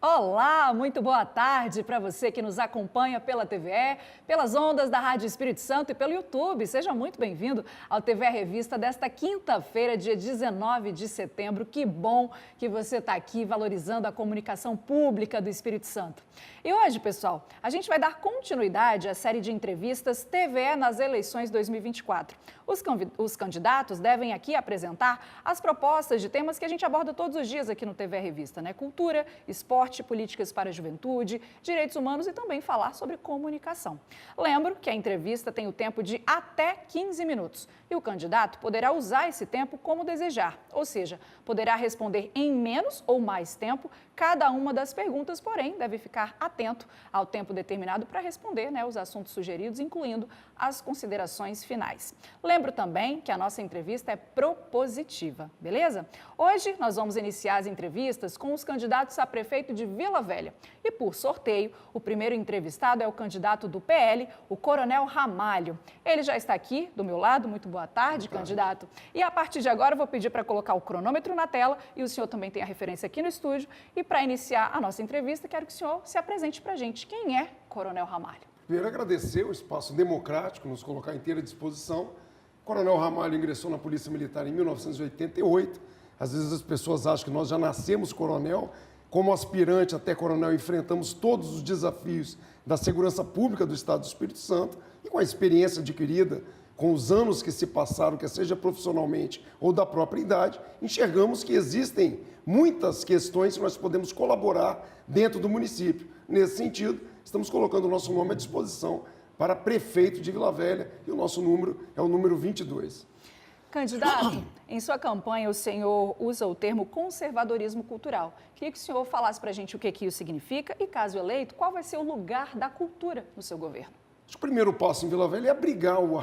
Olá, muito boa tarde para você que nos acompanha pela TVE, pelas ondas da Rádio Espírito Santo e pelo YouTube. Seja muito bem-vindo ao TVE Revista desta quinta-feira, dia 19 de setembro. Que bom que você está aqui valorizando a comunicação pública do Espírito Santo. E hoje, pessoal, a gente vai dar continuidade à série de entrevistas TVE nas eleições 2024. Os candidatos devem aqui apresentar as propostas de temas que a gente aborda todos os dias aqui no TVE Revista, né? Cultura, esporte, políticas para a juventude, direitos humanos e também falar sobre comunicação. Lembro que a entrevista tem o tempo de até 15 minutos e o candidato poderá usar esse tempo como desejar, ou seja, poderá responder em menos ou mais tempo cada uma das perguntas, porém deve ficar atento ao tempo determinado para responder, né, os assuntos sugeridos, incluindo as considerações finais. Lembro também que a nossa entrevista é propositiva, beleza? Hoje nós vamos iniciar as entrevistas com os candidatos a prefeito de Vila Velha. E por sorteio, o primeiro entrevistado é o candidato do PL, o Coronel Ramalho. Ele já está aqui do meu lado. Muito boa tarde, candidato. E a partir de agora eu vou pedir para colocar o cronômetro na tela e o senhor também tem a referência aqui no estúdio. E para iniciar a nossa entrevista, quero que o senhor se apresente para a gente. Quem é Coronel Ramalho? Primeiro, agradecer o espaço democrático, nos colocar à inteira disposição. Coronel Ramalho ingressou na Polícia Militar em 1988. Às vezes as pessoas acham que nós já nascemos coronel. Como aspirante até coronel, enfrentamos todos os desafios da segurança pública do Estado do Espírito Santo e com a experiência adquirida, com os anos que se passaram, quer seja profissionalmente ou da própria idade, enxergamos que existem muitas questões que nós podemos colaborar dentro do município. Nesse sentido, estamos colocando o nosso nome à disposição para prefeito de Vila Velha e o nosso número é o número 22. Candidato, em sua campanha o senhor usa o termo conservadorismo cultural. Queria que o senhor falasse para a gente o que isso significa e, caso eleito, qual vai ser o lugar da cultura no seu governo? O primeiro passo em Vila Velha é abrigar o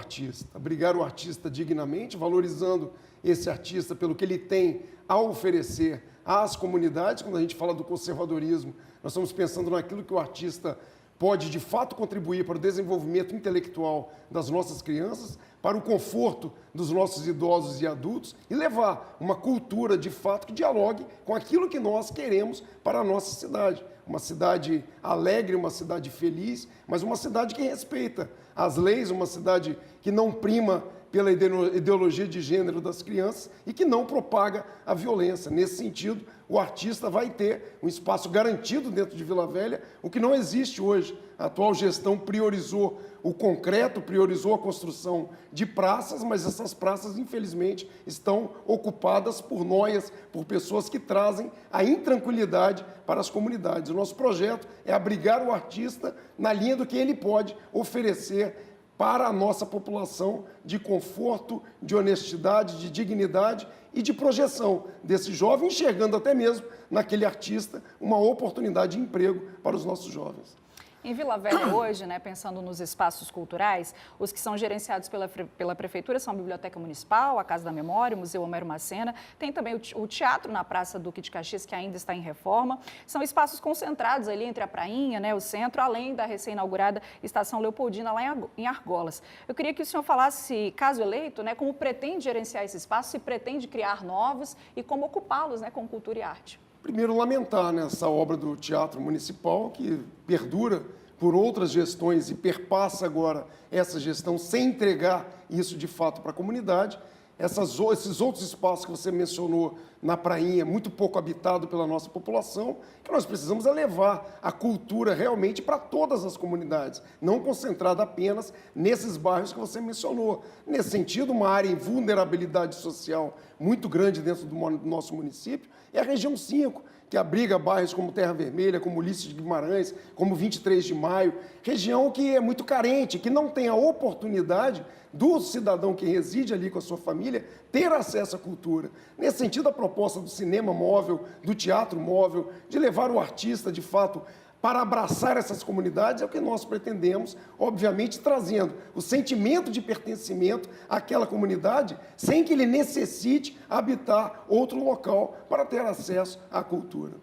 artista dignamente, valorizando esse artista pelo que ele tem a oferecer às comunidades. Quando a gente fala do conservadorismo, nós estamos pensando naquilo que o artista pode, de fato, contribuir para o desenvolvimento intelectual das nossas crianças, para o conforto dos nossos idosos e adultos e levar uma cultura, de fato, que dialogue com aquilo que nós queremos para a nossa cidade. Uma cidade alegre, uma cidade feliz, mas uma cidade que respeita as leis, uma cidade que não prima pela ideologia de gênero das crianças e que não propaga a violência. Nesse sentido, o artista vai ter um espaço garantido dentro de Vila Velha, o que não existe hoje. A atual gestão priorizou o concreto, priorizou a construção de praças, mas essas praças, infelizmente, estão ocupadas por noias, por pessoas que trazem a intranquilidade para as comunidades. O nosso projeto é abrigar o artista na linha do que ele pode oferecer para a nossa população de conforto, de honestidade, de dignidade e de projeção desse jovem, enxergando até mesmo naquele artista uma oportunidade de emprego para os nossos jovens. Em Vila Velha hoje, né, pensando nos espaços culturais, os que são gerenciados pela Prefeitura são a Biblioteca Municipal, a Casa da Memória, o Museu Homero Macena, tem também o Teatro na Praça Duque de Caxias, que ainda está em reforma. São espaços concentrados ali entre a Prainha, né, o centro, além da recém-inaugurada Estação Leopoldina, lá em Argolas. Eu queria que o senhor falasse, caso eleito, né, como pretende gerenciar esse espaço, se pretende criar novos e como ocupá-los, né, com cultura e arte. Primeiro, lamentar essa obra do Teatro Municipal, que perdura por outras gestões e perpassa agora essa gestão sem entregar isso de fato para a comunidade. Esses outros espaços que você mencionou na Prainha, muito pouco habitado pela nossa população, que nós precisamos é levar a cultura realmente para todas as comunidades, não concentrada apenas nesses bairros que você mencionou. Nesse sentido, uma área em vulnerabilidade social muito grande dentro do nosso município é a região 5, que abriga bairros como Terra Vermelha, como Ulisses de Guimarães, como 23 de Maio, região que é muito carente, que não tem a oportunidade do cidadão que reside ali com a sua família ter acesso à cultura. Nesse sentido, a proposta do cinema móvel, do teatro móvel, de levar o artista, de fato, para abraçar essas comunidades é o que nós pretendemos, obviamente trazendo o sentimento de pertencimento àquela comunidade, sem que ele necessite habitar outro local para ter acesso à cultura.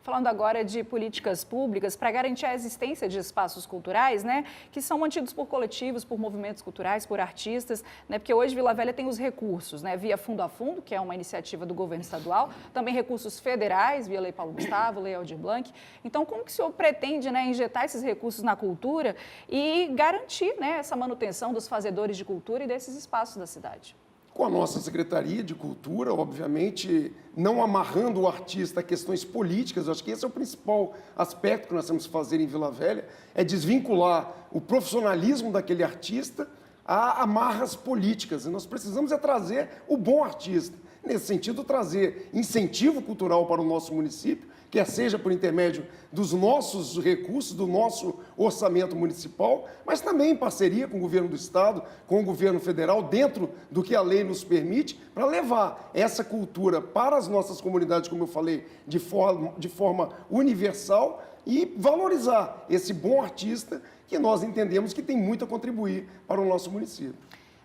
Falando agora de políticas públicas para garantir a existência de espaços culturais, né, que são mantidos por coletivos, por movimentos culturais, por artistas, né, porque hoje Vila Velha tem os recursos, né, via Fundo a Fundo, que é uma iniciativa do governo estadual, também recursos federais, via Lei Paulo Gustavo, Lei Aldir Blanc. Então, como que o senhor pretende, né, injetar esses recursos na cultura e garantir, né, essa manutenção dos fazedores de cultura e desses espaços da cidade? Com a nossa Secretaria de Cultura, obviamente, não amarrando o artista a questões políticas, eu acho que esse é o principal aspecto que nós temos que fazer em Vila Velha, é desvincular o profissionalismo daquele artista a amarras políticas. E nós precisamos trazer o bom artista. Nesse sentido, trazer incentivo cultural para o nosso município, quer seja por intermédio dos nossos recursos, do nosso orçamento municipal, mas também em parceria com o governo do Estado, com o governo federal, dentro do que a lei nos permite, para levar essa cultura para as nossas comunidades, como eu falei, de forma universal e valorizar esse bom artista que nós entendemos que tem muito a contribuir para o nosso município.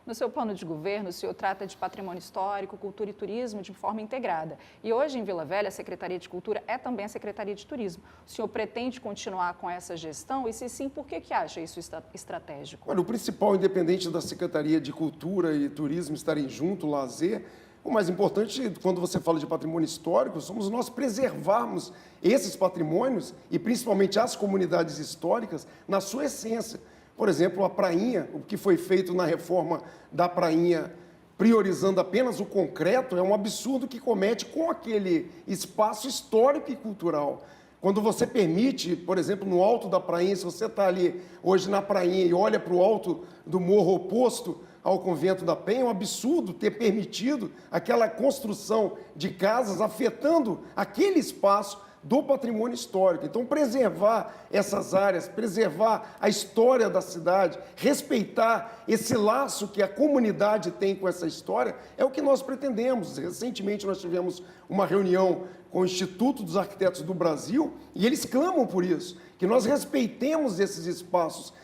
No seu plano de governo, o senhor trata de patrimônio histórico, cultura e turismo de forma integrada. E hoje, em Vila Velha, a Secretaria de Cultura é também a Secretaria de Turismo. O senhor pretende continuar com essa gestão? E se sim, por que acha isso estratégico? Olha, o principal, independente da Secretaria de Cultura e Turismo estarem junto, lazer, o mais importante, quando você fala de patrimônio histórico, somos nós preservarmos esses patrimônios e principalmente as comunidades históricas na sua essência. Por exemplo, a prainha, o que foi feito na reforma da prainha, priorizando apenas o concreto, é um absurdo que comete com aquele espaço histórico e cultural. Quando você permite, por exemplo, no alto da prainha, se você está ali hoje na prainha e olha para o alto do morro oposto ao Convento da Penha, é um absurdo ter permitido aquela construção de casas afetando aquele espaço do patrimônio histórico. Então, preservar essas áreas, preservar a história da cidade, respeitar esse laço que a comunidade tem com essa história, é o que nós pretendemos. Recentemente, nós tivemos uma reunião com o Instituto dos Arquitetos do Brasil e eles clamam por isso, que nós respeitemos esses espaços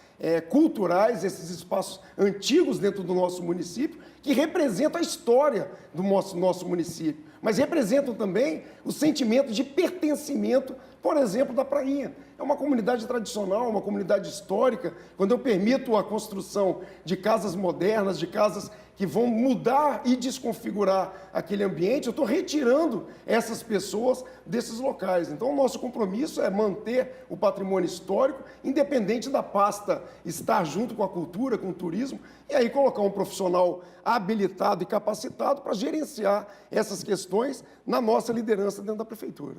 culturais, esses espaços antigos dentro do nosso município, que representam a história do nosso município, mas representam também o sentimento de pertencimento, por exemplo, da prainha. É uma comunidade tradicional, uma comunidade histórica. Quando eu permito a construção de casas modernas, de casas que vão mudar e desconfigurar aquele ambiente, eu estou retirando essas pessoas desses locais. Então, o nosso compromisso é manter o patrimônio histórico, independente da pasta estar junto com a cultura, com o turismo, e aí colocar um profissional habilitado e capacitado para gerenciar essas questões na nossa liderança dentro da prefeitura.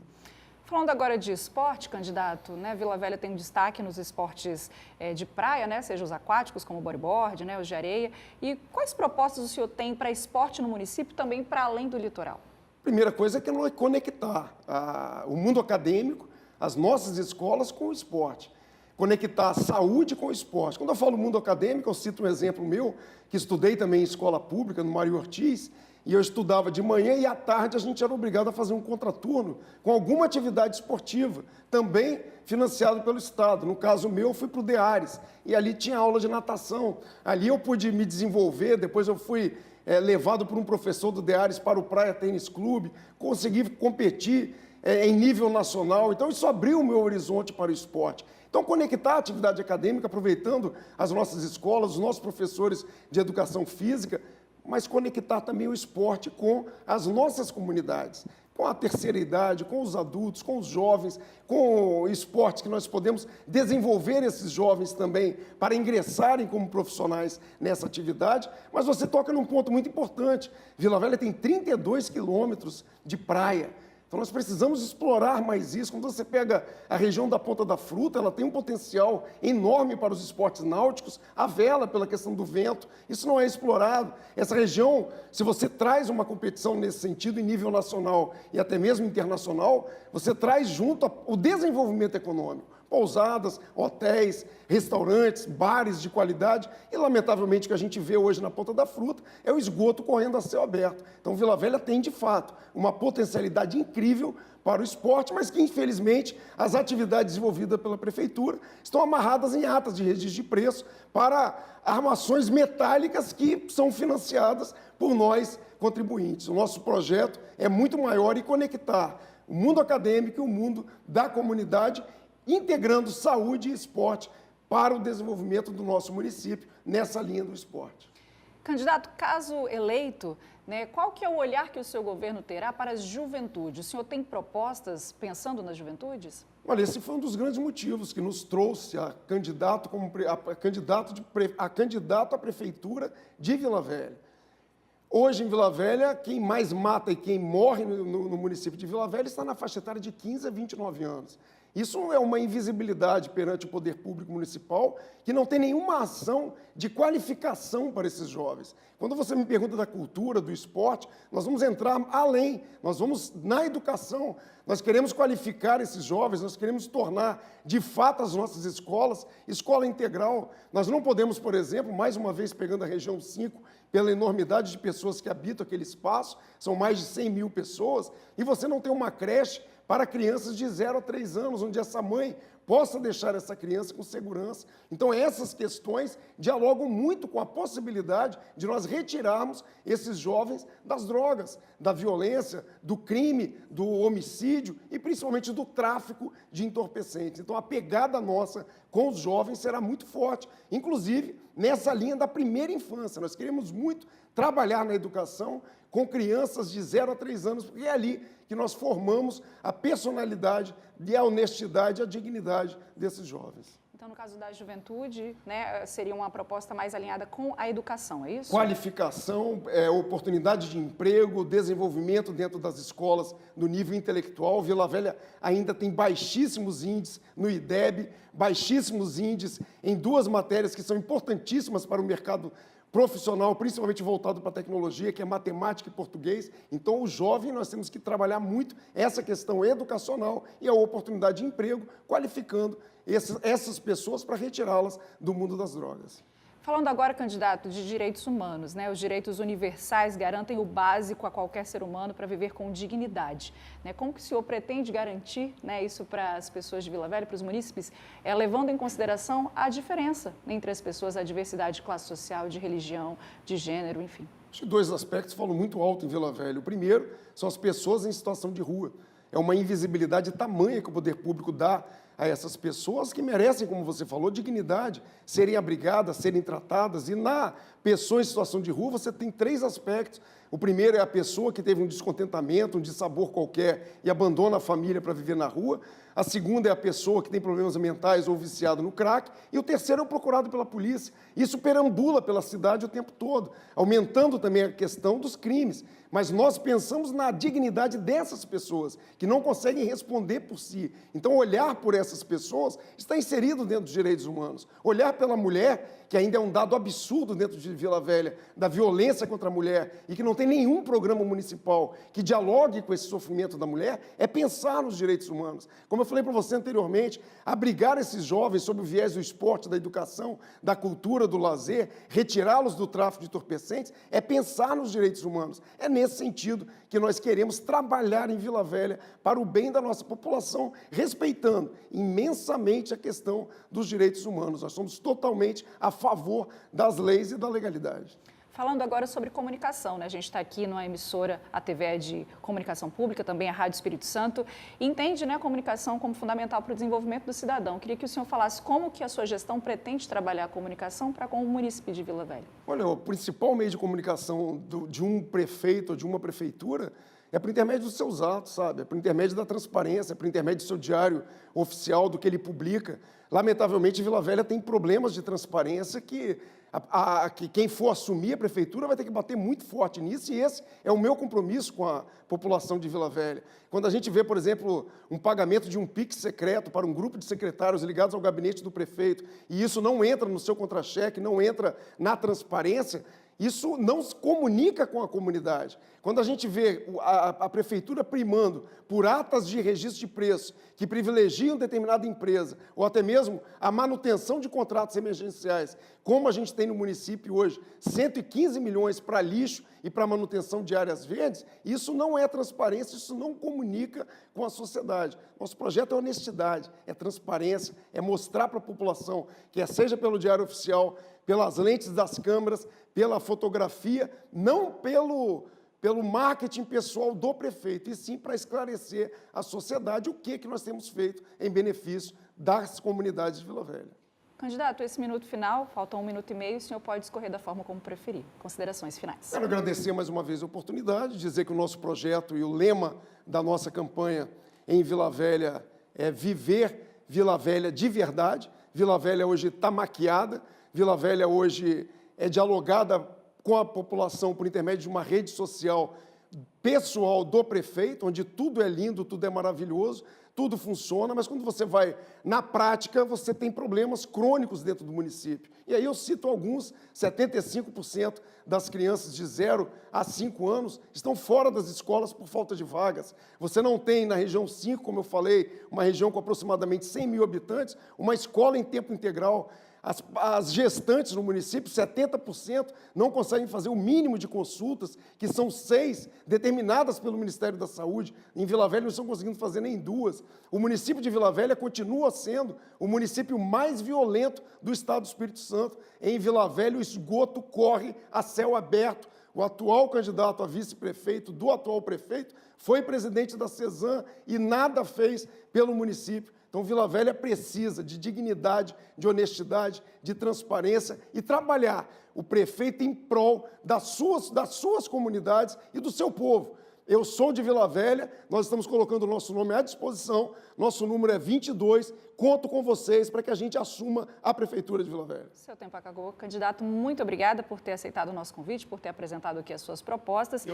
Falando agora de esporte, candidato, né, Vila Velha tem um destaque nos esportes de praia, né, seja os aquáticos, como o bodyboard, né, os de areia. E quais propostas o senhor tem para esporte no município, também para além do litoral? Primeira coisa é que é conectar o mundo acadêmico, as nossas escolas com o esporte. Conectar a saúde com o esporte. Quando eu falo mundo acadêmico, eu cito um exemplo meu, que estudei também em escola pública, no Mário Ortiz, e eu estudava de manhã e à tarde a gente era obrigado a fazer um contraturno com alguma atividade esportiva, também financiado pelo Estado. No caso meu, eu fui para o DEARES, e ali tinha aula de natação. Ali eu pude me desenvolver, depois eu fui levado por um professor do DEARES para o Praia Tênis Clube, consegui competir em nível nacional. Então, isso abriu o meu horizonte para o esporte. Então, conectar a atividade acadêmica, aproveitando as nossas escolas, os nossos professores de educação física, mas conectar também o esporte com as nossas comunidades, com a terceira idade, com os adultos, com os jovens, com esportes que nós podemos desenvolver esses jovens também para ingressarem como profissionais nessa atividade. Mas você toca num ponto muito importante. Vila Velha tem 32 quilômetros de praia. Então, nós precisamos explorar mais isso. Quando você pega a região da Ponta da Fruta, ela tem um potencial enorme para os esportes náuticos, a vela, pela questão do vento, isso não é explorado. Essa região, se você traz uma competição nesse sentido em nível nacional e até mesmo internacional, você traz junto o desenvolvimento econômico. Pousadas, hotéis, restaurantes, bares de qualidade e, lamentavelmente, o que a gente vê hoje na Ponta da Fruta é o esgoto correndo a céu aberto. Então, Vila Velha tem, de fato, uma potencialidade incrível para o esporte, mas que, infelizmente, as atividades desenvolvidas pela Prefeitura estão amarradas em atas de registro de preço para armações metálicas que são financiadas por nós, contribuintes. O nosso projeto é muito maior e conectar o mundo acadêmico e o mundo da comunidade, integrando saúde e esporte para o desenvolvimento do nosso município nessa linha do esporte. Candidato, caso eleito, né, qual que é o olhar que o seu governo terá para as juventudes? O senhor tem propostas pensando nas juventudes? Olha, esse foi um dos grandes motivos que nos trouxe a candidato à prefeitura de Vila Velha. Hoje, em Vila Velha, quem mais mata e quem morre no município de Vila Velha está na faixa etária de 15 a 29 anos. Isso é uma invisibilidade perante o poder público municipal que não tem nenhuma ação de qualificação para esses jovens. Quando você me pergunta da cultura, do esporte, nós vamos entrar além, nós vamos na educação, nós queremos qualificar esses jovens, nós queremos tornar de fato as nossas escolas escola integral. Nós não podemos, por exemplo, mais uma vez pegando a região 5, pela enormidade de pessoas que habitam aquele espaço, são mais de 100 mil pessoas, e você não tem uma creche para crianças de 0 a 3 anos, onde essa mãe possa deixar essa criança com segurança. Então, essas questões dialogam muito com a possibilidade de nós retirarmos esses jovens das drogas, da violência, do crime, do homicídio e principalmente do tráfico de entorpecentes. Então, a pegada nossa com os jovens será muito forte, inclusive nessa linha da primeira infância. Nós queremos muito trabalhar na educação com crianças de 0 a 3 anos, porque é ali que nós formamos a personalidade e a honestidade e a dignidade desses jovens. Então, no caso da juventude, né, seria uma proposta mais alinhada com a educação, é isso? Qualificação, oportunidade de emprego, desenvolvimento dentro das escolas no nível intelectual. Vila Velha ainda tem baixíssimos índices no IDEB, baixíssimos índices em 2 matérias que são importantíssimas para o mercado profissional, principalmente voltado para a tecnologia, que é matemática e português. Então, o jovem, nós temos que trabalhar muito essa questão educacional e a oportunidade de emprego, qualificando essas pessoas para retirá-las do mundo das drogas. Falando agora, candidato, de direitos humanos, né? Os direitos universais garantem o básico a qualquer ser humano para viver com dignidade, né? Como que o senhor pretende garantir, né, isso para as pessoas de Vila Velha, para os munícipes, levando em consideração a diferença entre as pessoas, a diversidade de classe social, de religião, de gênero, enfim? Acho que 2 aspectos falam muito alto em Vila Velha. O primeiro são as pessoas em situação de rua. É uma invisibilidade tamanha que o poder público dá a essas pessoas que merecem, como você falou, dignidade, serem abrigadas, serem tratadas. E na pessoa em situação de rua, você tem 3 aspectos. O primeiro é a pessoa que teve um descontentamento, um dissabor qualquer e abandona a família para viver na rua. A segunda é a pessoa que tem problemas mentais ou viciado no crack. E o terceiro é o procurado pela polícia. Isso perambula pela cidade o tempo todo, aumentando também a questão dos crimes. Mas nós pensamos na dignidade dessas pessoas, que não conseguem responder por si. Então, olhar por essas pessoas está inserido dentro dos direitos humanos. Olhar pela mulher, que ainda é um dado absurdo dentro de Vila Velha, da violência contra a mulher, e que não tem nenhum programa municipal que dialogue com esse sofrimento da mulher, é pensar nos direitos humanos. Como eu falei para você anteriormente, abrigar esses jovens sob o viés do esporte, da educação, da cultura, do lazer, retirá-los do tráfico de entorpecentes, é pensar nos direitos humanos. É nesse sentido que nós queremos trabalhar em Vila Velha para o bem da nossa população, respeitando imensamente a questão dos direitos humanos. Nós somos totalmente a favor das leis e da legalidade. Falando agora sobre comunicação, né? A gente está aqui numa emissora, a TVE de comunicação pública, também a Rádio Espírito Santo, e entende, né, a comunicação como fundamental para o desenvolvimento do cidadão. Queria que o senhor falasse como que a sua gestão pretende trabalhar a comunicação para com o município de Vila Velha. Olha, o principal meio de comunicação de um prefeito ou de uma prefeitura é por intermédio dos seus atos, sabe? É por intermédio da transparência, é por intermédio do seu diário oficial, do que ele publica. Lamentavelmente, Vila Velha tem problemas de transparência que quem for assumir a prefeitura vai ter que bater muito forte nisso, e esse é o meu compromisso com a população de Vila Velha. Quando a gente vê, por exemplo, um pagamento de um PIX secreto para um grupo de secretários ligados ao gabinete do prefeito, e isso não entra no seu contra-cheque, não entra na transparência, isso não se comunica com a comunidade. Quando a gente vê a prefeitura primando por atas de registro de preço que privilegiam determinada empresa, ou até mesmo a manutenção de contratos emergenciais, como a gente tem no município hoje, 115 milhões para lixo e para manutenção de áreas verdes, isso não é transparência, isso não comunica com a sociedade. Nosso projeto é honestidade, é transparência, é mostrar para a população, que seja pelo diário oficial, pelas lentes das câmeras, pela fotografia, não pelo marketing pessoal do prefeito, e sim para esclarecer à sociedade o que nós temos feito em benefício das comunidades de Vila Velha. Candidato, esse minuto final, falta 1 minuto e meio, o senhor pode escorrer da forma como preferir. Considerações finais. Quero agradecer mais uma vez a oportunidade, dizer que o nosso projeto e o lema da nossa campanha em Vila Velha é viver Vila Velha de verdade. Vila Velha hoje está maquiada, Vila Velha hoje é dialogada com a população por intermédio de uma rede social pessoal do prefeito, onde tudo é lindo, tudo é maravilhoso, tudo funciona, mas quando você vai na prática, você tem problemas crônicos dentro do município. E aí eu cito alguns: 75% das crianças de 0 a 5 anos estão fora das escolas por falta de vagas. Você não tem, na região 5, como eu falei, uma região com aproximadamente 100 mil habitantes, uma escola em tempo integral. As gestantes no município, 70%, não conseguem fazer o mínimo de consultas, que são 6, determinadas pelo Ministério da Saúde. Em Vila Velha não estão conseguindo fazer nem 2. O município de Vila Velha continua sendo o município mais violento do estado do Espírito Santo. Em Vila Velha o esgoto corre a céu aberto. O atual candidato a vice-prefeito do atual prefeito foi presidente da CESAM e nada fez pelo município. Então, Vila Velha precisa de dignidade, de honestidade, de transparência e trabalhar o prefeito em prol das suas comunidades e do seu povo. Eu sou de Vila Velha, nós estamos colocando o nosso nome à disposição, nosso número é 22, conto com vocês para que a gente assuma a Prefeitura de Vila Velha. Seu tempo acabou. Candidato, muito obrigada por ter aceitado o nosso convite, por ter apresentado aqui as suas propostas.